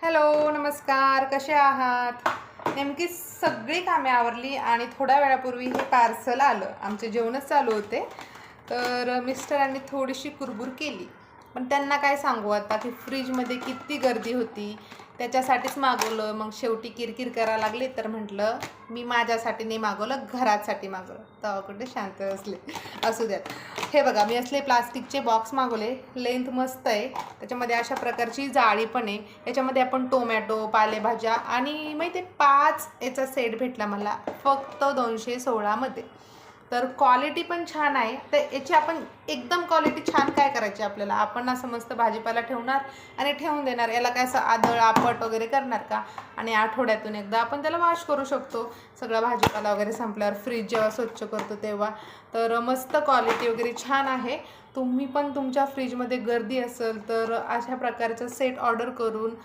Hello, नमस्कार. कसे आहात? नेमकी सगळी कामे आवरली आणि थोड्या वेळापूर्वी हे पार्सल आलं. आमचे जेवणच चालू होते. तर मिस्टरांनी थोडीशी कुरबुर केली. पण त्यांना काय सांगू आता की फ्रीजमध्ये किती गर्दी होती. त्याच्यासाठीच मागवलं. मग शेवटी किरकिर करायला लागले. तर म्हटलं मी माझ्यासाठी नाही मागवलं, घरासाठी मागवलं. तेव्हा कुठे शांत असले. असू द्यात. हे बघा, मी असले प्लास्टिकचे बॉक्स मागवले. लेंथ मस्त आहे. त्याच्यामध्ये अशा प्रकारची जाळी पण आहे. याच्यामध्ये आपण टोमॅटो, पालेभाज्या आणि माहिती आहे 5 याचा सेट भेटला मला फक्त 216 मध्ये. तर क्वालिटी पण छान आहे. तर याची आपण एकदम क्वालिटी छान काय करायची आपल्याला? आपण असं मस्त भाजीपाला ठेवणार आणि ठेवून देणार. याला काय असं आदळ आपट वगैरे करणार का? आणि आठवड्यातून एकदा आपण त्याला वॉश करू शकतो. सगळा भाजीपाला वगैरे संपल्यावर फ्रीज जेव्हा स्वच्छ करतो तेव्हा. तर मस्त क्वालिटी वगैरे छान आहे. तुम्ही पण तुमच्या फ्रीजमध्ये गर्दी असेल तर अशा प्रकारचा सेट ऑर्डर करून